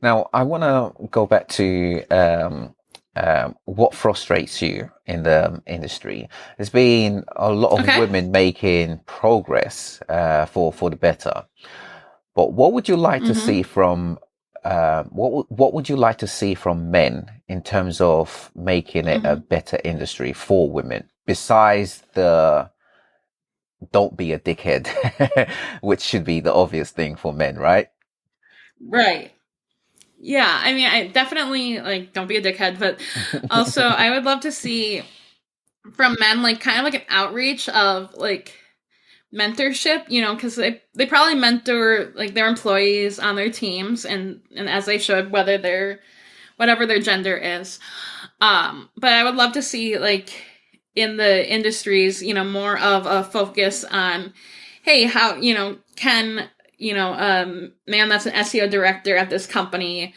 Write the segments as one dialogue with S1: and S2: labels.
S1: Now, I want to go back to what frustrates you in the industry. There's been a lot of
S2: Okay.
S1: women making progress for the better. But what would you like to
S2: Mm-hmm.
S1: see from what would you like to see from men in terms of making it a
S2: Mm-hmm.
S1: better industry for women? Besides the don't be a dickhead, which should be the obvious thing for men, right?
S2: Right. Yeah. I mean, I definitely like don't be a dickhead, but also I would love to see from men like kind of like an outreach of like mentorship, because they probably mentor like their employees on their teams and as they should, whether they're whatever their gender is. But I would love to see like in the industries, more of a focus on, hey, how, can, man that's an SEO director at this company,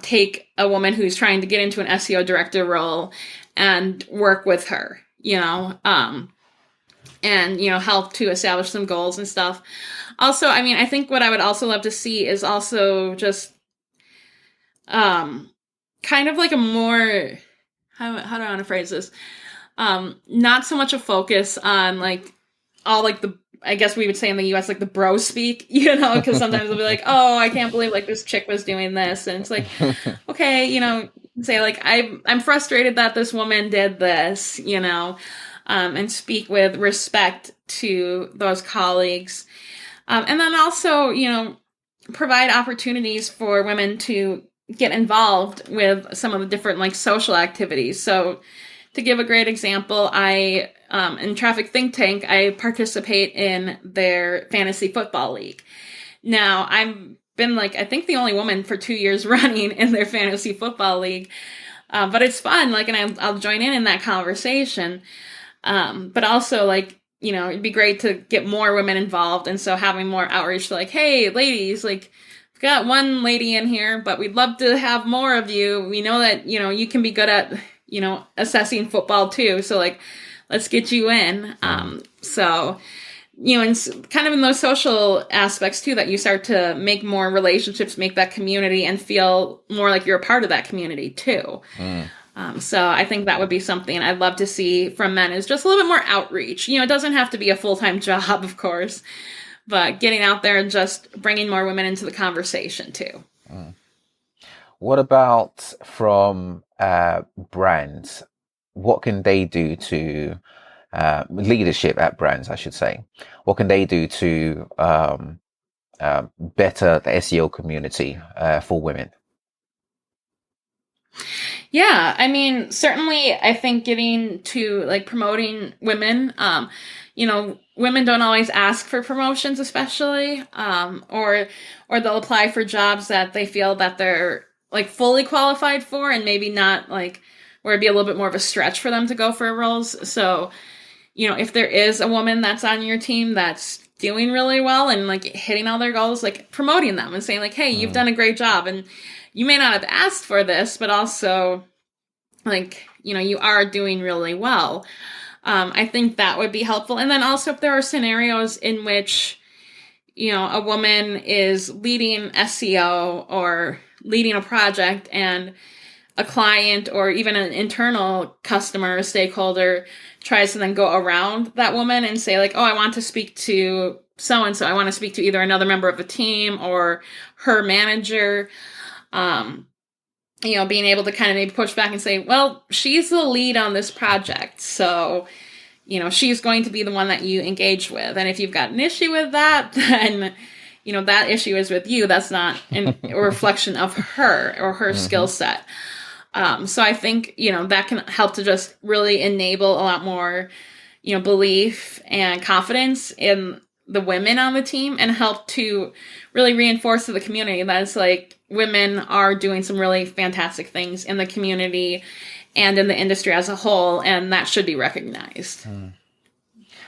S2: take a woman who's trying to get into an SEO director role and work with her, and, help to establish some goals and stuff. Also, I mean, I think what I would also love to see is also just um kind of like a more how do I want to phrase this? Not so much a focus on like all like the I guess we would say in the US like the bro speak, because sometimes they'll be like, "Oh, I can't believe like this chick was doing this," and it's like, okay, say like I'm frustrated that this woman did this, and speak with respect to those colleagues, and then also provide opportunities for women to get involved with some of the different like social activities. So to give a great example, I in Traffic Think Tank, I participate in their fantasy football league. Now, I've been like I think the only woman for 2 years running in their fantasy football league, but it's fun. Like, and I'll join in that conversation. But also, like, it'd be great to get more women involved, and so having more outreach to like, hey, ladies, like, we've got one lady in here, but we'd love to have more of you. We know that you can be good at assessing football too. So like, let's get you in.
S1: Mm.
S2: So and kind of in those social aspects too, that you start to make more relationships, make that community, and feel more like you're a part of that community too.
S1: Mm.
S2: So I think that would be something I'd love to see from men is just a little bit more outreach. It doesn't have to be a full-time job, of course, but getting out there and just bringing more women into the conversation too.
S1: Mm. What about from brands? What can they do to leadership at brands, I should say? What can they do to better the SEO community for women?
S2: Yeah, I mean, certainly I think getting to like promoting women, women don't always ask for promotions, especially, or they'll apply for jobs that they feel that they're like fully qualified for and maybe not like where it'd be a little bit more of a stretch for them to go for roles. So, if there is a woman that's on your team that's doing really well and like hitting all their goals, like promoting them and saying like, hey, you've
S1: Mm.
S2: done a great job and you may not have asked for this, but also like, you are doing really well. I think that would be helpful. And then also if there are scenarios in which, a woman is leading SEO or leading a project and a client or even an internal customer or stakeholder tries to then go around that woman and say like, oh, I want to speak to so and so. I want to speak to either another member of the team or her manager. Um, being able to kind of maybe push back and say, well, she's the lead on this project. So, she's going to be the one that you engage with. And if you've got an issue with that, then, that issue is with you. That's not a reflection of her or her skill
S1: Hmm.
S2: set. So I think, that can help to just really enable a lot more, belief and confidence in the women on the team and help to really reinforce to the community that it's like women are doing some really fantastic things in the community and in the industry as a whole, and that should be recognized.